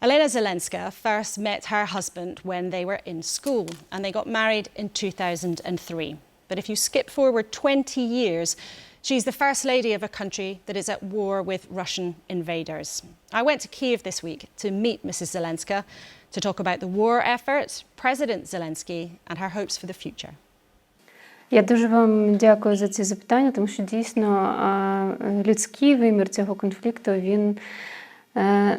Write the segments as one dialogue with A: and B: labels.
A: Олена Зеленська first met her husband when they were in school, and they got married in 2003. But if you skip forward 20 years, she's the first lady of a country that is at war with Russian invaders. I went to Kyiv this week to meet Mrs. Zelenska to talk about the war effort, President Zelensky, and her hopes for the future.
B: Я дуже вам дякую за ці запитання, тому що дійсно людський вимір цього конфлікту, він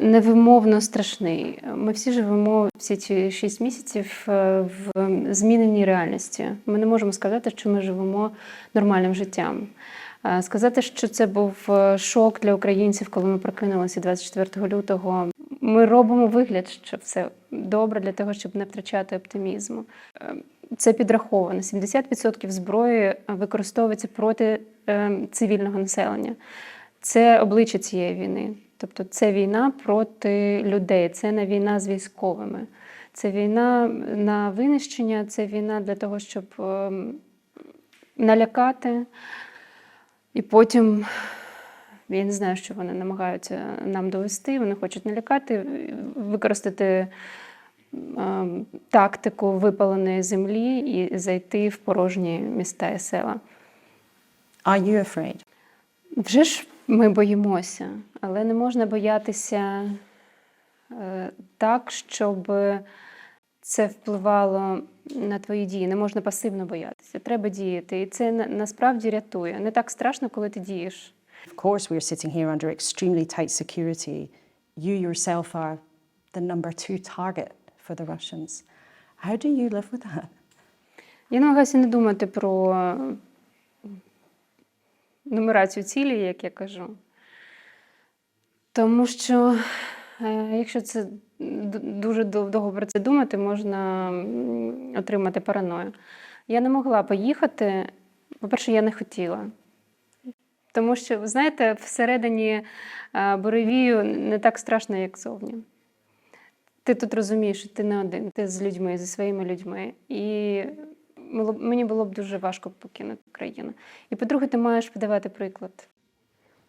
B: невимовно страшний. Ми всі живемо всі ці 6 місяців в зміненій реальності. Ми не можемо сказати, що ми живемо нормальним життям. Сказати, що це був шок для українців, коли ми прокинулися 24 лютого. Ми робимо вигляд, що все добре для того, щоб не втрачати оптимізму. Це підраховано. 70% зброї використовується проти цивільного населення. Це обличчя цієї війни. Тобто це війна проти людей, це не війна з військовими. Це війна на винищення, це війна для того, щоб налякати. І потім, я не знаю, що вони намагаються нам довести, вони хочуть налякати, використати тактику випаленої землі і зайти в порожні міста і села.
A: Are you afraid?
B: Вже ж ми боїмося, але не можна боятися так, щоб це впливало на твої дії. Не можна пасивно боятися. Треба діяти. І це насправді рятує. Не так страшно, коли ти дієш.
A: Of course, we are sitting here under extremely tight security. You yourself are the number 2 target for the Russians. How do you live with that?
B: Я намагаюся не думати про нумерацію цілі, як я кажу. Тому що, якщо це дуже довго про це думати, можна отримати параною. Я не могла поїхати, по-перше, я не хотіла. Тому що, ви знаєте, всередині буревію не так страшно, як зовні. Ти тут розумієш, що ти не один, ти з людьми, зі своїми людьми. І мені було б дуже важко покинути країну. І, по-друге, ти маєш подавати приклад.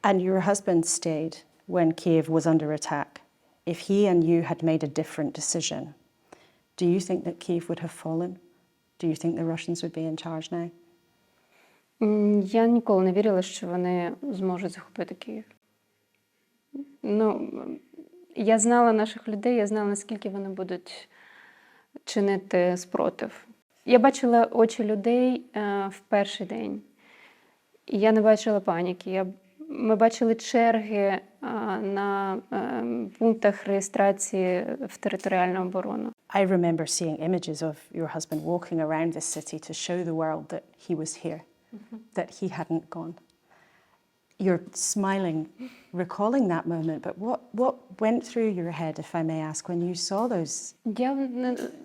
A: And your husband stayed when Kyiv was under attack. If he and you had made a different decision, do you think that Kyiv would have fallen? Do you think the Russians would be in charge now?
B: Я ніколи не вірила, що вони зможуть захопити Київ. Я знала наших людей, я знала, наскільки вони будуть чинити спротив. Я бачила очі людей в перший день. І я не бачила паніки. Ми бачили черги на пунктах реєстрації в територіальну оборону.
A: I remember seeing images of your husband walking around this city to show the world that he was here, that he hadn't gone. You're smiling, recalling that moment, but what went through your head, if I may ask, when you saw those?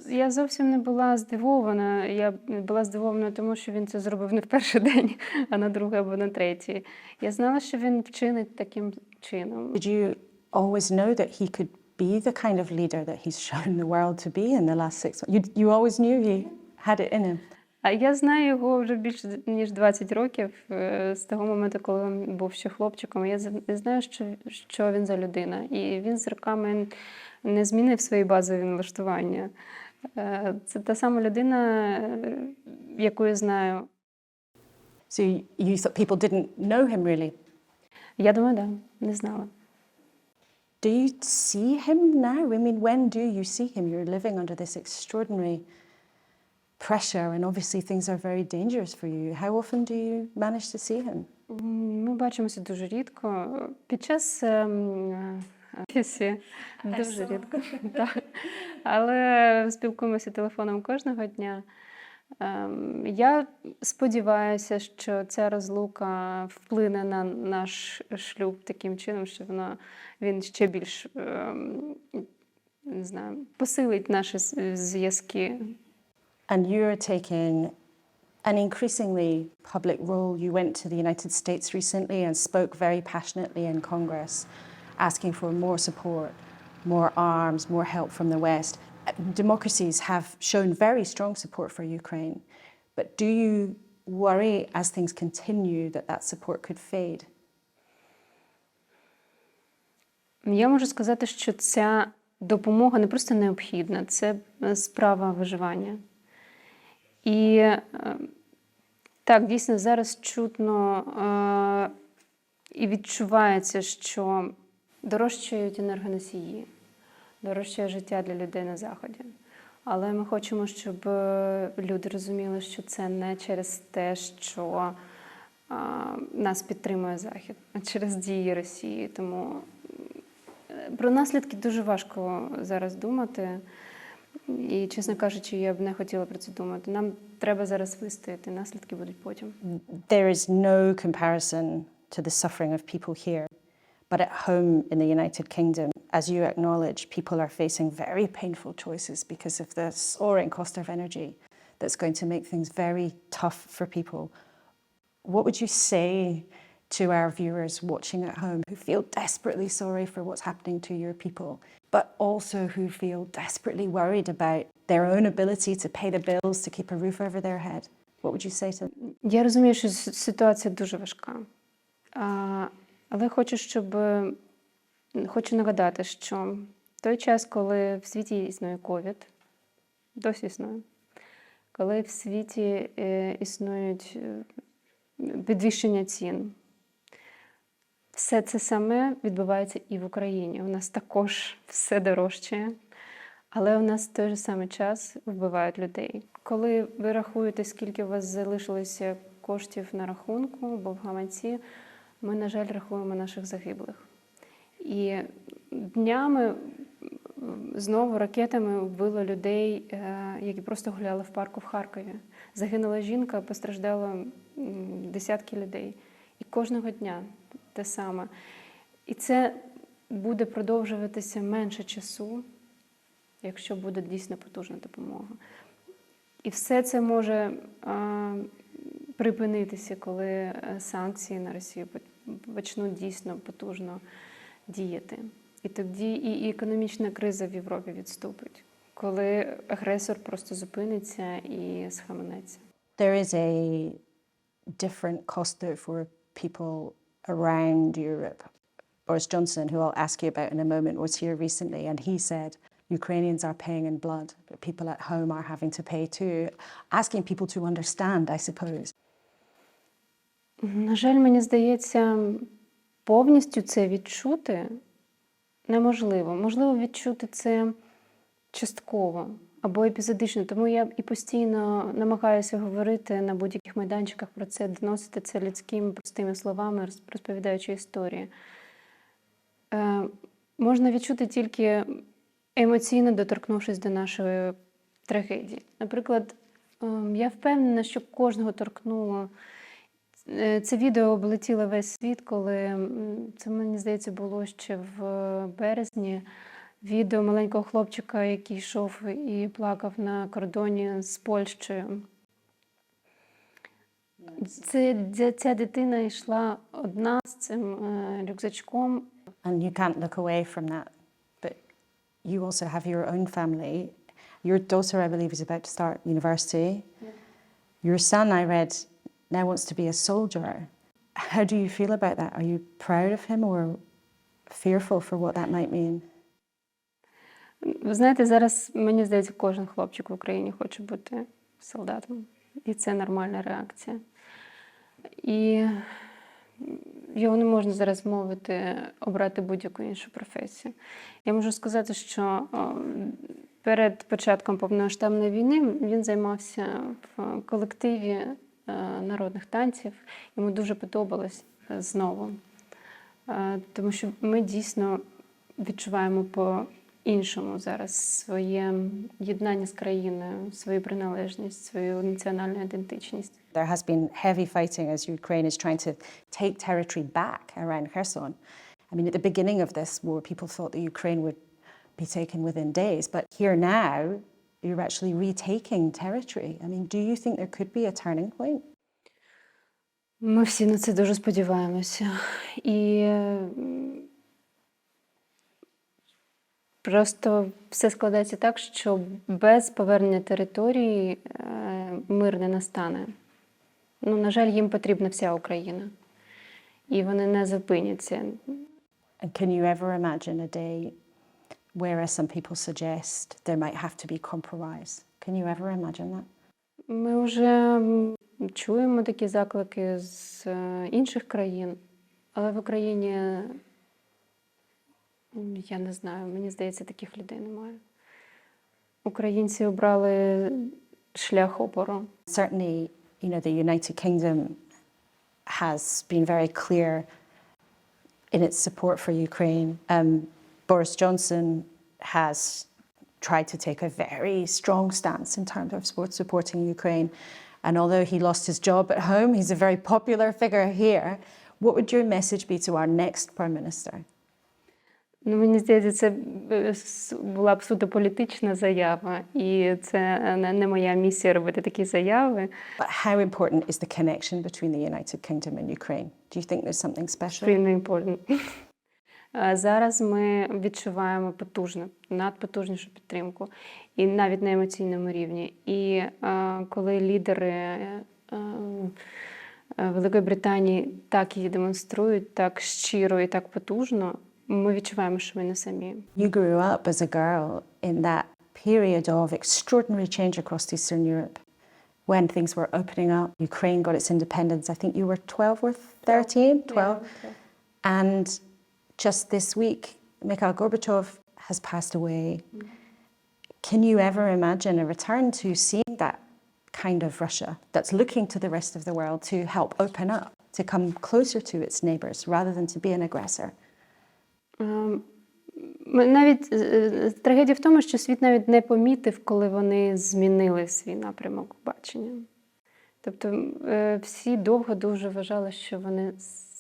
B: Я зовсім не була здивована. Я була здивована тому, що він це зробив не в перший день, а на другий або на третій. Я знала, що він вчинить таким чином.
A: Did you always know that he could be the kind of leader that he's shown the world to be in the last 6 months? You always knew he had it in him?
B: А я знаю його вже більше ніж 20 років, з того моменту, коли він був ще хлопчиком. Я знаю, що він за людина. І він з роками не змінив свої базові налаштування. Це та сама людина, яку я знаю.
A: So you thought people didn't know him really?
B: Я думаю, так, не знала.
A: Do you see him now? I mean, when do you see him? You're living under this extraordinary pressure, and obviously things are very dangerous for you. How often do you manage to see him?
B: Ми бачимося дуже рідко. Під час офісі дуже рідко. Так. Але спілкуємося телефоном кожного дня. Я сподіваюся, що ця розлука вплине на наш шлюб таким чином, що він ще більш, не знаю, посилить наші зв'язки.
A: And you're taking an increasingly public role. You went to the United States recently and spoke very passionately in Congress, asking for more support, more arms, more help from the West. Democracies have shown very strong support for Ukraine. But do you worry as things continue that that support could fade?
B: Я можу сказати, що ця допомога не просто необхідна, це справа виживання. І так, дійсно, зараз чутно і відчувається, що дорожчають енергоносії, дорожчає життя для людей на Заході. Але ми хочемо, щоб люди розуміли, що це не через те, що нас підтримує Захід, а через дії Росії. Тому про наслідки дуже важко зараз думати. І, чесно кажучи, я б не хотіла про це думати. Нам треба зараз вистояти, наслідки будуть потім.
A: There is no comparison to the suffering of people here. But at home in the United Kingdom, as you acknowledge, people are facing very painful choices because of the soaring cost of energy that's going to make things very tough for people. What would you say to our viewers watching at home who feel desperately sorry for what's happening to your people, but also who feel desperately worried about their own ability to pay the bills, to keep a roof over their head? What would you say to them?
B: Я розумію, що ситуація дуже важка. Але хочу нагадати, що в той час, коли в світі існує ковід, досі існує, коли в світі існують підвищення цін, все це саме відбувається і в Україні. У нас також все дорожчає, але у нас в той же самий час вбивають людей. Коли ви рахуєте, скільки у вас залишилося коштів на рахунку або в гаманці, ми, на жаль, рахуємо наших загиблих. І днями знову ракетами вбило людей, які просто гуляли в парку в Харкові. Загинула жінка, постраждало десятки людей. І кожного дня те саме. І це буде продовжуватися менше часу, якщо буде дійсно потужна допомога. І все це може припинитися, коли санкції на Росію почнуть дійсно потужно діяти. І тоді і економічна криза в Європі відступить, коли агресор просто зупиниться і схаменеться.
A: There is a different cost though for people around Europe. Boris Johnson, who I'll ask you about in a moment, was here recently and he said Ukrainians are paying in blood, but people at home are having to pay too. Asking people to understand, I suppose.
B: На жаль, мені здається, повністю це відчути неможливо. Можливо, відчути це частково або епізодично. Тому я і постійно намагаюся говорити на будь-яких майданчиках про це, доносити це людськими простими словами, розповідаючи історії. Можна відчути тільки емоційно доторкнувшись до нашої трагедії. Наприклад, я впевнена, що кожного торкнуло. Це відео облетіло весь світ, коли, це, мені здається, було ще в березні, відео маленького хлопчика, який йшов і плакав на кордоні з Польщею. Ця дитина йшла одна з цим рюкзачком.
A: And you can't look away from that. But you also have your own family. Your daughter, I believe, is about to start university. Yeah. Your son, I read, now wants to be a soldier. How do you feel about that? Are you proud of him or fearful for what that might mean?
B: Ви знаєте, зараз, мені здається, кожен хлопчик в Україні хоче бути солдатом. І це нормальна реакція. І його не можна зараз мовити, обрати будь-яку іншу професію. Я можу сказати, що перед початком повномасштабної війни він займався в колективі народних танців. Йому дуже подобалось знову. Тому що ми дійсно відчуваємо по-іншому зараз своє єднання з країною, свою приналежність, свою національну ідентичність.
A: There has been heavy fighting as Ukraine is trying to take territory back around Kherson. I mean, at the beginning of this war, people thought that Ukraine would be taken within days, but here now, you're actually retaking territory. I mean, do you think there could be a turning point?
B: Ми всі на це дуже сподіваємося. І просто все складається так, що без повернення території мир не настане. Ну, на жаль, їм потрібна вся Україна. І вони не зупиняться.
A: And can you ever imagine a day whereas some people suggest there might have to be compromise. Can you ever imagine that?
B: Ми вже чуємо такі заклики з інших країн, але в Україні, я не знаю, мені здається, таких людей немає. Українці обрали шлях опору.
A: Certainly, the United Kingdom has been very clear in its support for Ukraine. Boris Johnson has tried to take a very strong stance in terms of supporting Ukraine. And although he lost his job at home, he's a very popular figure here. What would your message be to our next Prime Minister?
B: Мені здається, це була б суто політична заява, і це не моя місія робити такі заяви.
A: But how important is the connection between the United Kingdom and Ukraine? Do you think there's something special?
B: Extremely important. Зараз ми відчуваємо надпотужнішу підтримку, і навіть на емоційному рівні. І коли лідери Великої Британії так її демонструють, так щиро і так потужно, ми відчуваємо, що ми не самі.
A: You grew up as a girl in that period of extraordinary change across Eastern Europe. When things were opening up, Ukraine got its independence. I think you were 12 or 13? 12.
B: Yeah.
A: And just this week, Mikhail Gorbachev has passed away. Can you ever imagine a return to seeing that kind of Russia that's looking to the rest of the world to help open up, to come closer to its neighbors rather than to be an aggressor?
B: Навіть трагедія в тому, що світ навіть не помітив, коли вони змінили свій напрямок бачення. Тобто всі довго дуже вважали, що вони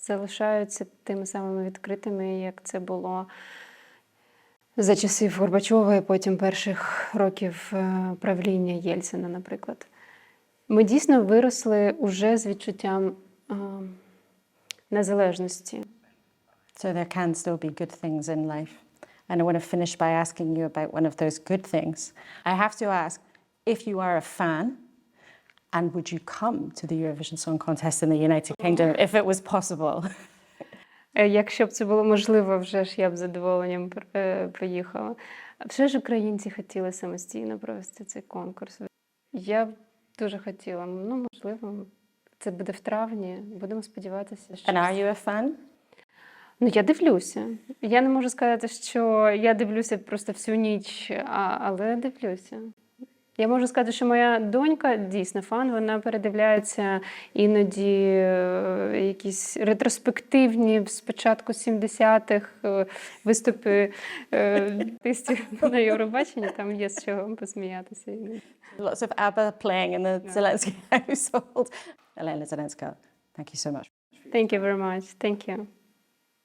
B: залишаються тими самими відкритими, як це було за часів Горбачова і потім перших років правління Єльцина, наприклад. Ми дійсно виросли уже з відчуттям незалежності.
A: So there can still be good things in life. And I want to finish by asking you about one of those good things. I have to ask, if you are a fan, and would you come to the Eurovision Song Contest in the United Kingdom if it was possible?
B: Якщо б це було можливо, вже ж я б з задоволенням приїхала. Вже ж українці хотіли самостійно провести цей конкурс. Я б дуже хотіла. Можливо, це буде в травні. Будемо сподіватися, що...
A: And are you a fan?
B: Я дивлюся. Я не можу сказати, що я дивлюся просто всю ніч, але дивлюся. Я можу сказати, що моя донька дійсно фан, вона передивляється іноді якісь ретроспективні з початку 70-х виступи артистів на Євробаченні, там є з чого посміятися.
A: Lots of ABBA playing in the Zelensky household. Elena Zelenska, thank you so much.
B: Thank you very much. Thank you.